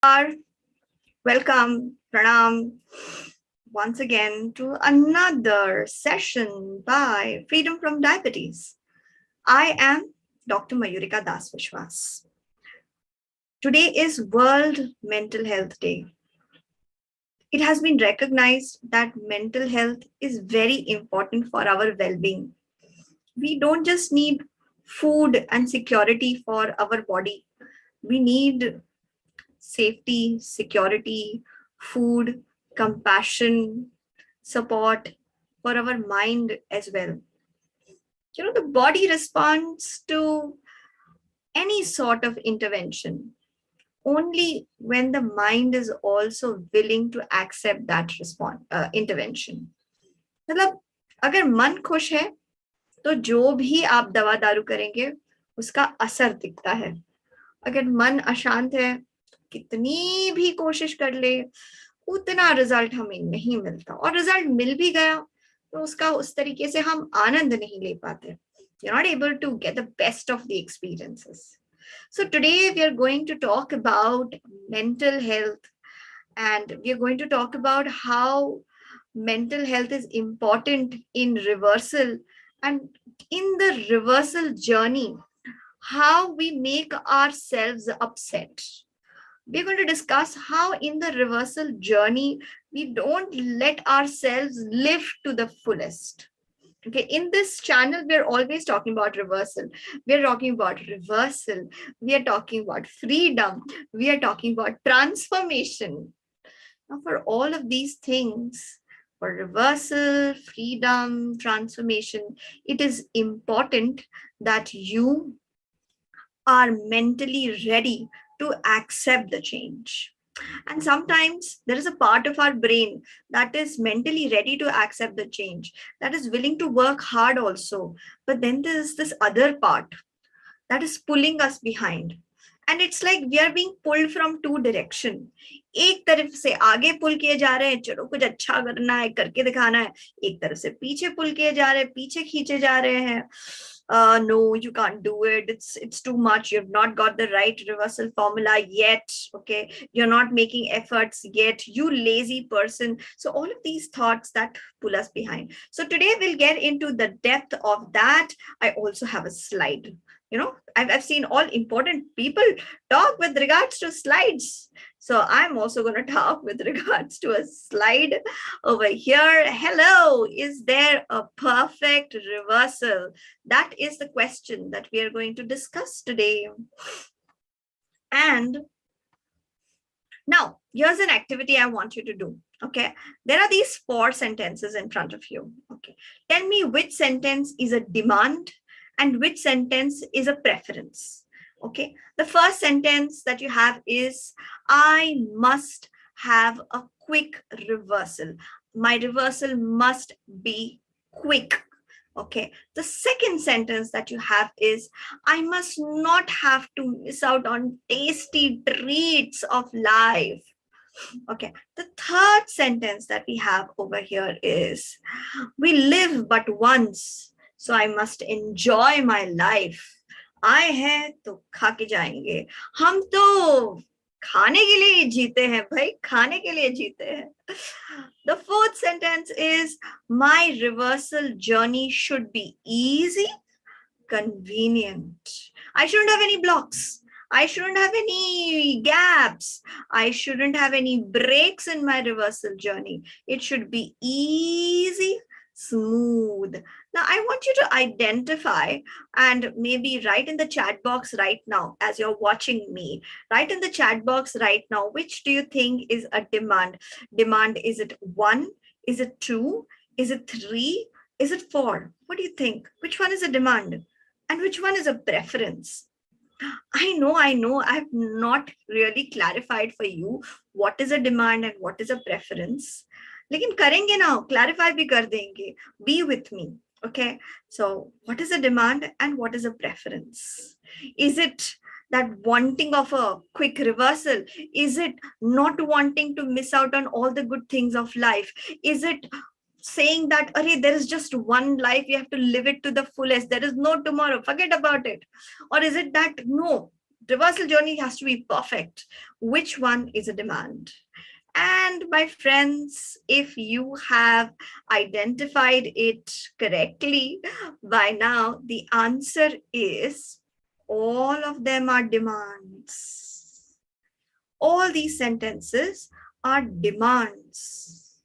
Namaskar. Welcome, Pranam, once again to another session by Freedom from Diabetes. I am Dr. Mayurika Das Vishwas. Today is World Mental Health Day. It has been recognized that mental health is very important for our well-being. We don't just need food and security for our body. We need safety, security, food, compassion, support for our mind as well. The body responds to any sort of intervention only when the mind is also willing to accept that intervention. मतलब अगर मन खुश है तो जो भी आप दवा दारू करेंगे उसका असर दिखता है. अगर मन अशांत है, कितनी भी कोशिश कर ले उतना रिजल्ट हमें नहीं मिलता, और रिजल्ट मिल भी गया तो उसका उस तरीके से हम आनंद नहीं ले पाते. You're not able to get the best of the experiences. So today we are going to talk about mental health, and we are going to talk about how mental health is important in reversal, and in the reversal journey, how we make ourselves upset. We're going to discuss how in the reversal journey, we don't let ourselves live to the fullest. Okay, in this channel, we're always talking about reversal. We're talking about reversal. We are talking about freedom. We are talking about transformation. Now, for all of these things, for reversal, freedom, transformation, it is important that you are mentally ready to accept the change. And sometimes there is a part of our brain that is mentally ready to accept the change, that is willing to work hard also. But then there's this other part that is pulling us behind. And it's like we are being pulled from two directions. एक तरफ से आगे पुल किए जा रहे हैं, चलो कुछ अच्छा करना है, करके दिखाना है. एक तरफ से पीछे पुल किए जा रहे हैं, पीछे खींचे जा रहे हैं. No, you can't do it. It's too much. You've not got the right reversal formula yet. Okay, you're not making efforts yet. You lazy person. So all of these thoughts that pull us behind. So today we'll get into the depth of that. I also have a slide. I've seen all important people talk with regards to slides. So I'm also going to talk with regards to a slide over here. Hello, is there a perfect reversal? That is the question that we are going to discuss today. And now, here's an activity I want you to do. Okay, there are these 4 sentences in front of you. Okay, tell me which sentence is a demand and which sentence is a preference. Okay, the first sentence that you have is, I must have a quick reversal. My reversal must be quick. Okay, the second sentence that you have is, I must not have to miss out on tasty treats of life. Okay, the third sentence that we have over here is, we live but once, so I must enjoy my life. आए हैं तो खा के जाएंगे. हम तो खाने के लिए जीते हैं भाई, खाने के लिए जीते हैं. The fourth sentence is, my reversal journey should be easy, convenient. I shouldn't have any blocks. I shouldn't have any gaps. I shouldn't have any breaks in my reversal journey. It should be easy, smooth. Now, I want you to identify and maybe write in the chat box right now as you're watching me. Write in the chat box right now, which do you think is a demand? Demand, is it 1? Is it 2? Is it 3? Is it 4? What do you think? Which one is a demand? And which one is a preference? I know, I've not really clarified for you what is a demand and what is a preference. लेकिन करेंगे ना, clarify भी कर देंगे. Be with me. Okay, so what is a demand and what is a preference? Is it that wanting of a quick reversal? Is it not wanting to miss out on all the good things of life? Is it saying that, there is just one life, you have to live it to the fullest, there is no tomorrow, forget about it? Or is it that, no, Reversal journey has to be perfect. Which one is a demand? And my friends, if you have identified it correctly by now, the answer is all of them are demands. All these sentences are demands,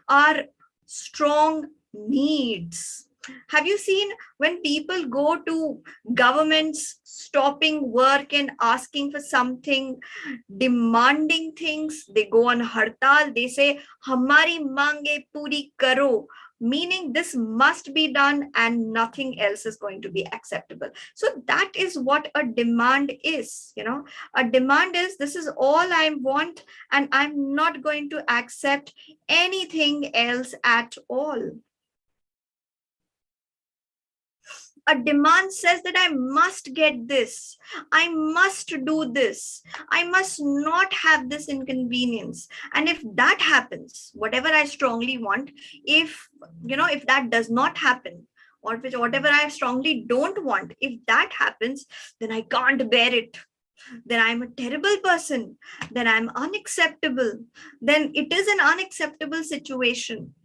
are strong needs. Have you seen when people go to governments stopping work and asking for something, demanding things, they go on hartal, they say, Hamari mange puri karo, meaning this must be done and nothing else is going to be acceptable. So that is what a demand is. A demand is, this is all I want and I'm not going to accept anything else at all. A demand says that I must get this, I must do this, I must not have this inconvenience. And if that happens, whatever I strongly want, if that does not happen, or whatever I strongly don't want, if that happens, then I can't bear it, then I'm a terrible person, then I'm unacceptable, then it is an unacceptable situation.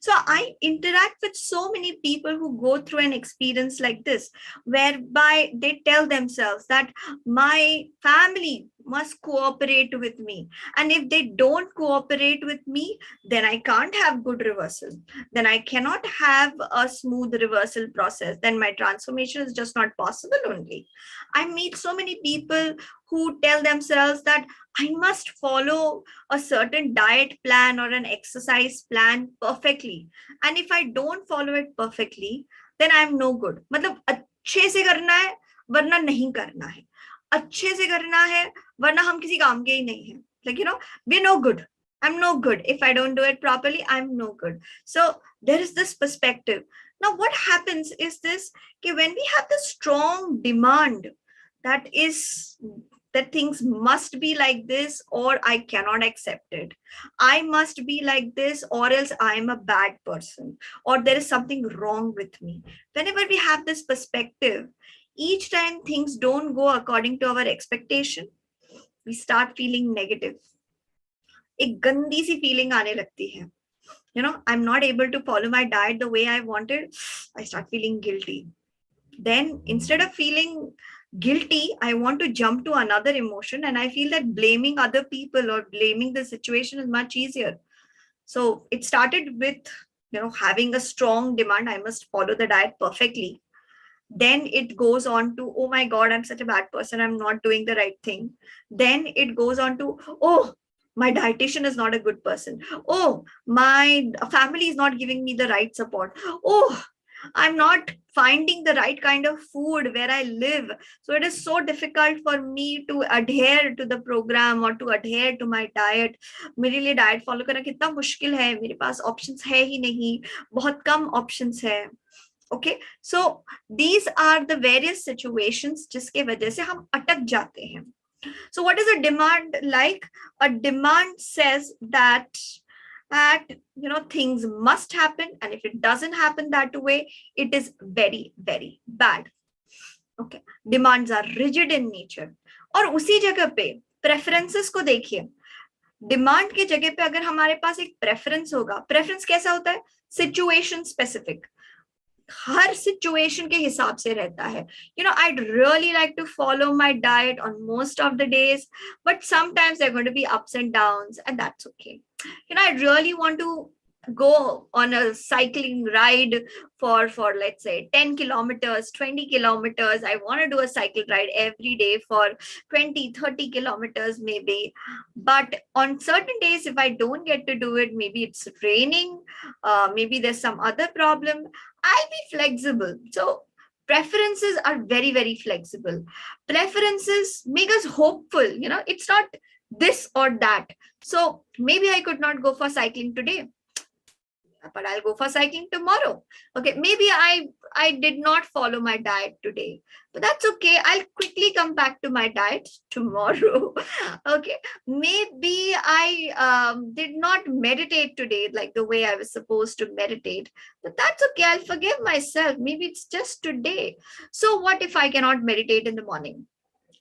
So I interact with so many people who go through an experience like this, whereby they tell themselves that my family must cooperate with me. And if they don't cooperate with me, then I can't have good reversal. Then I cannot have a smooth reversal process. Then my transformation is just not possible only. I meet so many people who tell themselves that I must follow a certain diet plan or an exercise plan perfectly. And if I don't follow it perfectly, then I'm no good. मतलब अच्छे से करना है वरना नहीं करना है, अच्छे से करना है वरना हम किसी काम के ही नहीं हैं. Like, we're no good. I'm no good. If I don't do it properly, I'm no good. So there is this perspective. Now what happens is this, when we have this strong demand that things must be like this or I cannot accept it, I must be like this or else I am a bad person, or there is something wrong with me. Whenever we have this perspective, each time things don't go according to our expectation, we start feeling negative. एक गंदी सी feeling आने लगती है. I'm not able to follow my diet the way I wanted. I start feeling guilty. Then instead of feeling guilty, I want to jump to another emotion, and I feel that blaming other people or blaming the situation is much easier. So it started with having a strong demand, I must follow the diet perfectly. Then it goes on to, oh my god, I'm such a bad person, I'm not doing the right thing. Then it goes on to, oh, my dietitian is not a good person, oh, my family is not giving me the right support, oh, I'm not finding the right kind of food where I live. So it is so difficult for me to adhere to the program or to adhere to my diet. मेरे लिए diet follow करना कितना मुश्किल है, मेरे पास options है ही नहीं, बहुत कम options है. Okay, so these are the various situations जिसके वजह से हम अटक जाते हैं. So what is a demand like? A demand says that things must happen, and if it doesn't happen that way, it is very, very bad. Okay, demands are rigid in nature. और उसी जगह पे preferences को देखिए. Demand की जगह पे अगर हमारे पास एक प्रेफरेंस होगा, प्रेफरेंस कैसा होता है? सिचुएशन स्पेसिफिक, हर सिचुएशन के हिसाब से रहता है. I'd really like to follow my diet on most of the days, but sometimes there are going to be ups and downs, and that's okay. I really want to go on a cycling ride for let's say 10 kilometers, 20 kilometers. I want to do a cycle ride every day for 20-30 kilometers maybe, but on certain days if I don't get to do it, maybe it's raining, maybe there's some other problem, I'll be flexible. So preferences are very, very flexible. Preferences make us hopeful. It's not this or that. So maybe I could not go for cycling today, but I'll go for cycling tomorrow. Okay, maybe I did not follow my diet today, but that's okay. I'll quickly come back to my diet tomorrow. Okay, maybe I did not meditate today like the way I was supposed to meditate, but that's okay. I'll forgive myself. Maybe it's just today. So what if I cannot meditate in the morning?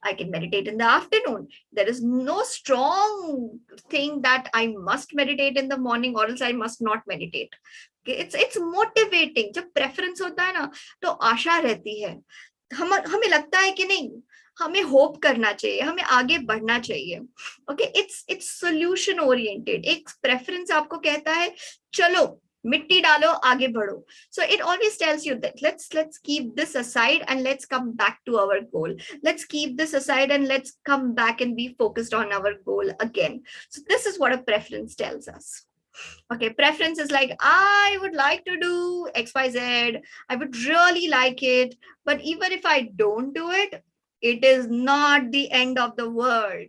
I can meditate in the afternoon. There is no strong thing that I must meditate in the morning or else I must not meditate. Okay, it's motivating. जब preference होता है ना, तो आशा रहती है. हमें लगता है कि नहीं, हमें होप करना चाहिए, हमें आगे बढ़ना चाहिए. Okay, it's solution oriented. एक प्रेफरेंस आपको कहता है चलो मिट्टी डालो, आगे बढ़ो. So it always tells you that let's keep this aside and let's come back to our goal. Let's keep this aside and let's come back and be focused on our goal again. So this is what a preference tells us. Okay, preference is like, I would like to do XYZ. I would really like it. But even if I don't do it, it is not the end of the world.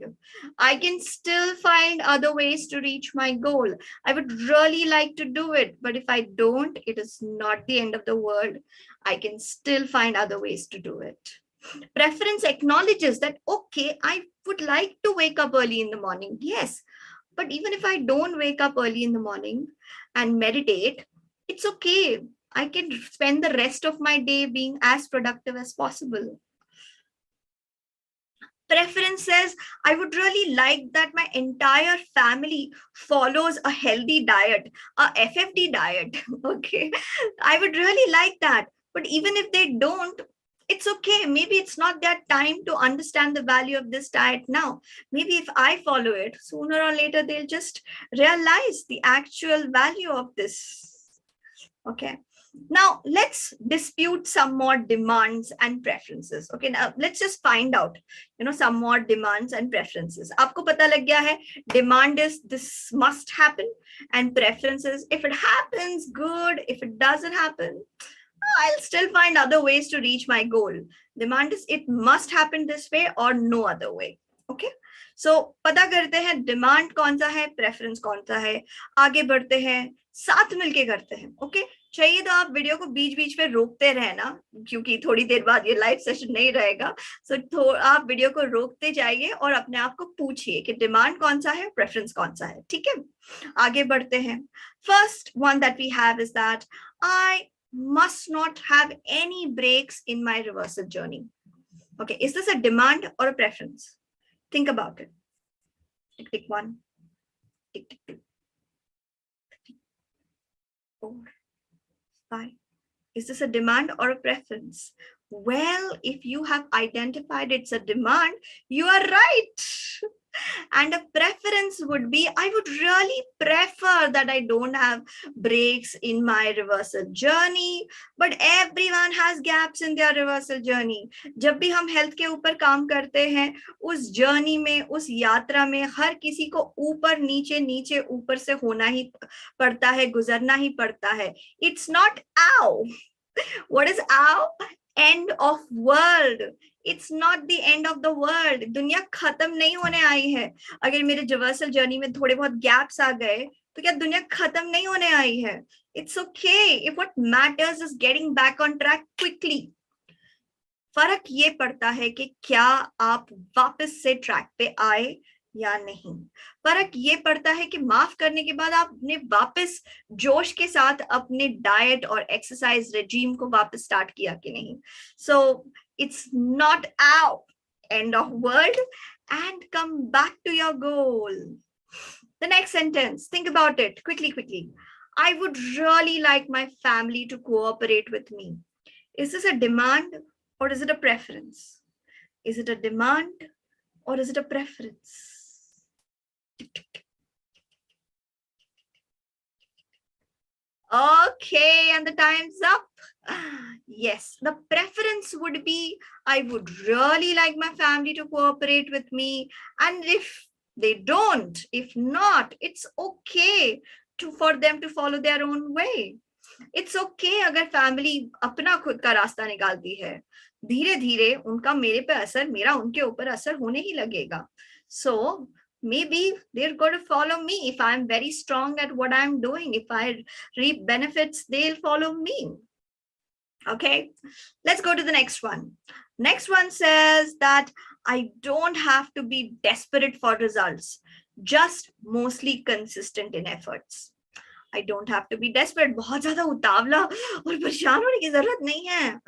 I can still find other ways to reach my goal. I would really like to do it. But if I don't, it is not the end of the world. I can still find other ways to do it. Preference acknowledges that, okay, I would like to wake up early in the morning. Yes. But even if I don't wake up early in the morning and meditate, it's okay. I can spend the rest of my day being as productive as possible. Preference says, I would really like that my entire family follows a healthy diet, a FFD diet. Okay, I would really like that. But even if they don't, it's okay. Maybe it's not their time to understand the value of this diet now. Maybe if I follow it, sooner or later, they'll just realize the actual value of this. Okay. Now, let's dispute some more demands and preferences. Okay, now let's just find out, some more demands and preferences. Aapko pata lag gaya hai, demand is this must happen, and preferences, if it happens, good. If it doesn't happen, I'll still find other ways to reach my goal. Demand is it must happen this way or no other way. Okay. So पता करते हैं demand कौन सा है, preference कौन सा है. आगे बढ़ते हैं, साथ मिलके करते हैं. Okay. चाहिए तो आप वीडियो को बीच बीच में रोकते रहना, क्योंकि थोड़ी देर बाद ये लाइव सेशन नहीं रहेगा. सो आप वीडियो को रोकते जाइए और अपने आप को पूछिए कि डिमांड कौन सा है, प्रेफरेंस कौन सा है. ठीक है, आगे बढ़ते हैं. First one that we have is that I must not have any breaks in my reversal journey. Okay, is this a demand or a preference? Think about it. Tick, tick, one. Tick, tick, two. 4, 5. Is this a demand or a preference? Well, if you have identified it's a demand, you are right. And a preference would be, I would really prefer that I don't have breaks in my reversal journey, but everyone has gaps in their reversal journey. जब भी हम health के ऊपर काम करते हैं, उस journey में, उस यात्रा में हर किसी को ऊपर नीचे नीचे ऊपर से होना ही पड़ता है, गुजरना ही पड़ता है. It's not ow. What is ow? End of world. It's not the end of the world. दुनिया खत्म नहीं होने आई है. अगर मेरे रिवर्सल जर्नी में थोड़े बहुत गैप्स आ गए तो क्या दुनिया खत्म नहीं होने आई है? It's okay if what matters is getting back on track quickly. फर्क ये पड़ता है कि क्या आप वापस से ट्रैक पे आए या नहीं. फर्क ये पड़ता है कि माफ करने के बाद आपने वापस जोश के साथ अपने डाइट और एक्सरसाइज रेजीम को वापस स्टार्ट किया कि नहीं. So it's not out end of world and come back to your goal. The next sentence, think about it quickly. I would really like my family to cooperate with me. Is this a demand or is it a preference? Is it a demand or is it a preference? Okay, and the time's up. Yes, the preference would be, I would really like my family to cooperate with me. And if they don't, if not, it's okay for them to follow their own way. It's okay अगर family अपना खुद का रास्ता निकालती है. धीरे धीरे उनका मेरे पे असर, मेरा उनके ऊपर असर होने ही लगेगा. So maybe they're going to follow me. If I'm very strong at what I'm doing, if I reap benefits, they'll follow me. Okay, let's go to the next one. Next one says that I don't have to be desperate for results, just mostly consistent in efforts. I don't have to be desperate. बहुत ज्यादा उतावला और परेशान होने की जरूरत नहीं है.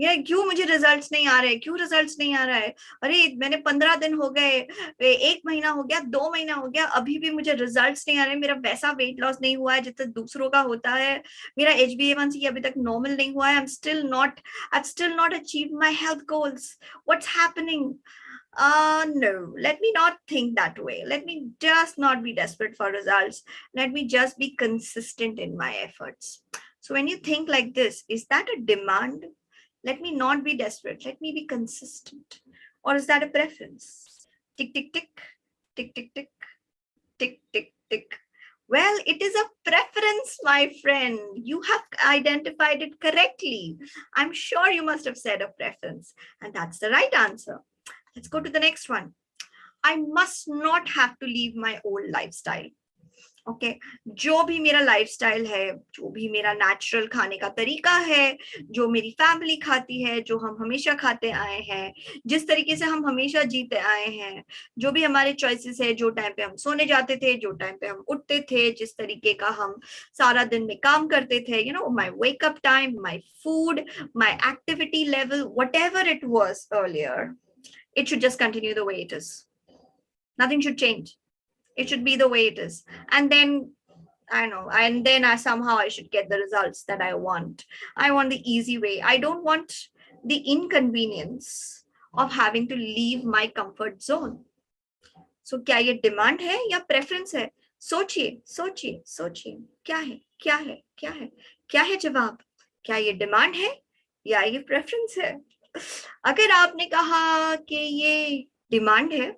ये क्यों मुझे रिजल्ट्स नहीं आ रहे, क्यों रिजल्ट्स नहीं आ रहा है, अरे मैंने 15 दिन हो गए, 1 महीना हो गया, 2 महीना हो गया, अभी भी मुझे रिजल्ट्स नहीं आ रहे, मेरा वैसा वेट लॉस नहीं हुआ है जितना दूसरों का होता है, मेरा HbA1c अभी तक नॉर्मल नहीं हुआ है, I've still not achieved my health goals. What's happening? No, let me not think that way. Let me just not be desperate for results. Let me just be consistent in my efforts. So when you think like this, is that a demand? Let me not be desperate. Let me be consistent. Or is that a preference? Tick, tick, tick, tick, tick, tick, tick, tick, tick. Well, it is a preference, my friend. You have identified it correctly. I'm sure you must have said a preference, and that's the right answer. Let's go to the next one. I must not have to leave my old lifestyle. Okay जो भी मेरा lifestyle है, जो भी मेरा natural खाने का तरीका है, जो मेरी फैमिली खाती है, जो हम हमेशा खाते आए हैं, जिस तरीके से हम हमेशा जीते आए हैं, जो भी हमारे चॉइसेस है, जो टाइम पे हम सोने जाते थे, जो टाइम पे हम उठते थे, जिस तरीके का हम सारा दिन में काम करते थे, you know, my wake up time, my food, my activity level, whatever it was earlier, it should just continue the way it is. Nothing should change. It should be the way it is. And then I somehow I should get the results that I want. I want the easy way. I don't want the inconvenience of having to leave my comfort zone. So क्या ये demand है या preference है? सोचिए सोचिए सोचिए, क्या है क्या है क्या है क्या है जवाब? क्या ये डिमांड है या ये प्रेफरेंस है? अगर आपने कहा कि ये डिमांड है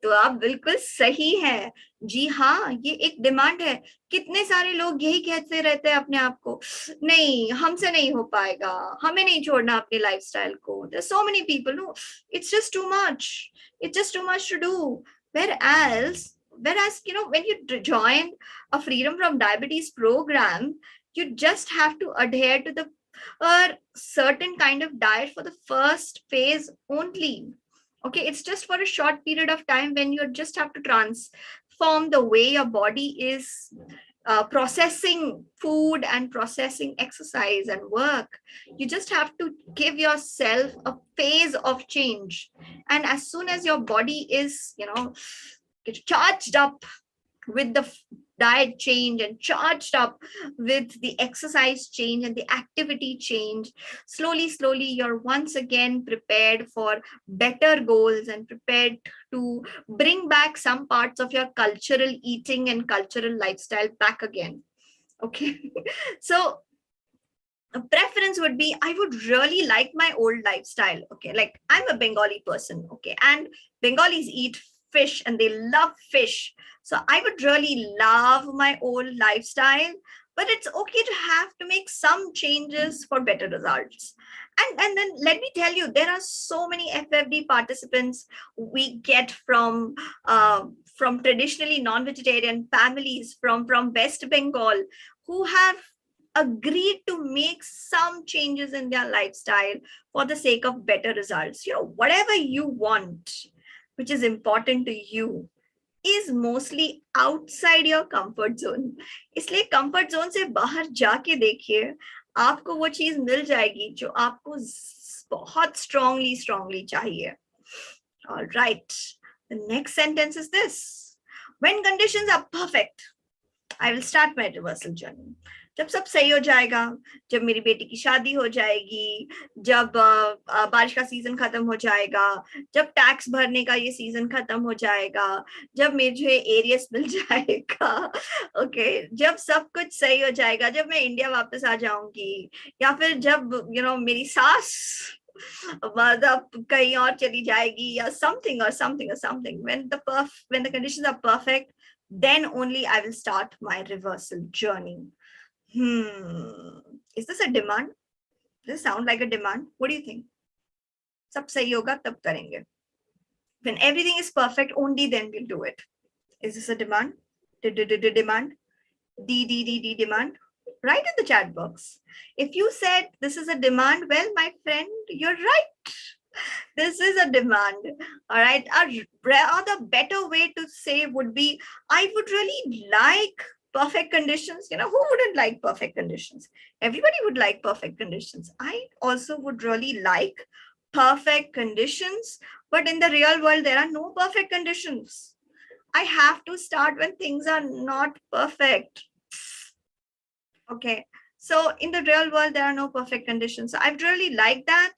तो आप बिल्कुल सही है. जी हाँ, ये एक डिमांड है. कितने सारे लोग यही कहते रहते हैं अपने आप को, नहीं हमसे नहीं हो पाएगा, हमें नहीं छोड़ना अपने लाइफस्टाइल को. There are so many people, no, it's just too much. It's just too much to do. Whereas you know, when you join a Freedom from Diabetes program, you just have to adhere to the certain kind of diet for the first phase only. Okay, it's just for a short period of time when you just have to transform the way your body is processing food and processing exercise and work. You just have to give yourself a phase of change. And as soon as your body is, you know, charged up with the diet change and charged up with the exercise change and the activity change, slowly you're once again prepared for better goals and prepared to bring back some parts of your cultural eating and cultural lifestyle back again. Okay. So a preference would be, I would really like my old lifestyle. Okay, like I'm a Bengali person. Okay, and Bengalis eat fish and they love fish. So I would really love my old lifestyle, but it's okay to have to make some changes for better results. And then let me tell you, there are so many FFD participants we get from traditionally non-vegetarian families from West Bengal who have agreed to make some changes in their lifestyle for the sake of better results. You know, whatever you want, which is important to you, is mostly outside your comfort zone. इसलिए comfort zone से बाहर जाके देखिए, आपको वो चीज मिल जाएगी जो आपको बहुत strongly चाहिए. All right. The next sentence is this. When conditions are perfect, I will start my reversal journey. जब सब सही हो जाएगा, जब मेरी बेटी की शादी हो जाएगी, जब बारिश का सीजन खत्म हो जाएगा, जब टैक्स भरने का ये सीजन खत्म हो जाएगा, जब मुझे एरियस मिल जाएगा, ओके, जब सब कुछ सही हो जाएगा, जब मैं इंडिया वापस आ जाऊंगी, या फिर जब यू नो मेरी सास मतलब कहीं और चली जाएगी या something or something, when the conditions are perfect, then only I will start my reversal journey. Is this a demand? Does this sound like a demand? What do you think? सब सही होगा तब करेंगे. When everything is perfect, only then we'll do it. Is this a demand? Demand? Demand? Write in the chat box. If you said this is a demand, well, my friend, you're right. This is a demand. All right. Or the better way to say would be, I would really like perfect conditions. Who wouldn't like perfect conditions? Everybody would like perfect conditions. I also would really like perfect conditions, but in the real world, there are no perfect conditions. I have to start when things are not perfect. Okay. So in the real world, there are no perfect conditions. So I'd really like that.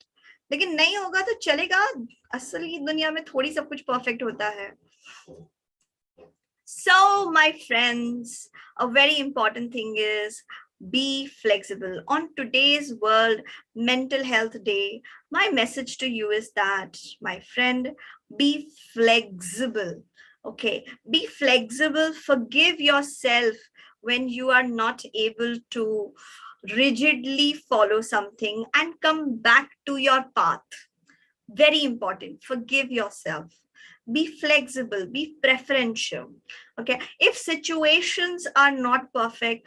लेकिन नहीं होगा तो चलेगा. असली दुनिया में थोड़ी सब कुछ perfect होता है. So my friends, a very important thing is be flexible. On today's World Mental Health Day, my message to you is that, my friend, be flexible. Okay, be flexible. Forgive yourself when you are not able to rigidly follow something and come back to your path. Very important. Forgive yourself. Be flexible, be preferential. Okay, if situations are not perfect,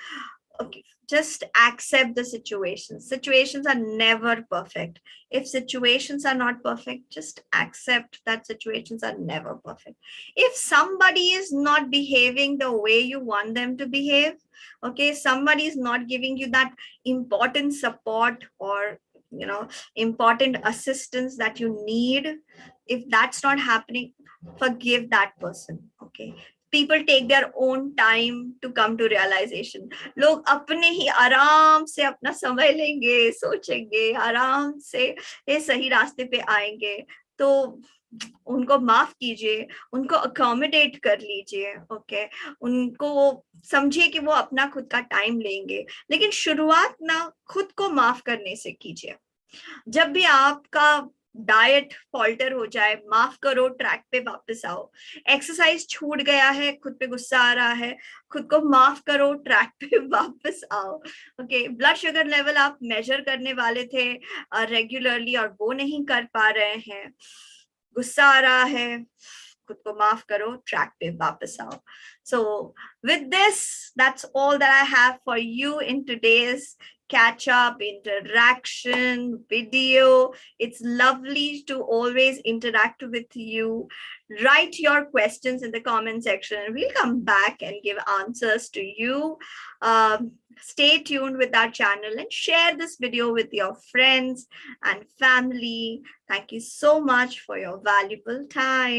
okay, just accept the situations are never perfect. If situations are not perfect, just accept that situations are never perfect. If somebody is not behaving the way you want them to behave, okay, somebody is not giving you that important support or important assistance that you need, if that's not happening, forgive that person. Okay, people take their own time to come to realization. लोग अपने ही आराम से अपना समय लेंगे, सोचेंगे, आराम से ये सही रास्ते पे आएंगे. तो उनको माफ कीजिए, उनको अकोमोडेट कर लीजिए. ओके, उनको समझिए कि वो अपना खुद का टाइम लेंगे, लेकिन शुरुआत ना खुद को माफ करने से कीजिए. जब भी आपका डाइट फॉल्टर हो जाए, माफ करो, ट्रैक पे वापस आओ. एक्सरसाइज छूट गया है, खुद पे गुस्सा आ रहा है, खुद को माफ करो, ट्रैक पे वापस आओ. ओके, ब्लड शुगर लेवल आप मेजर करने वाले थे रेगुलरली और वो नहीं कर पा रहे हैं, गुस्सा आ रहा है, खुद को माफ करो, ट्रैक पे वापस आओ. So with this, that's all that I have for you in today's catch up interaction video. It's lovely to always interact with you. Write your questions in the comment section and we'll come back and give answers to you. Stay tuned with our channel and share this video with your friends and family. Thank you so much for your valuable time.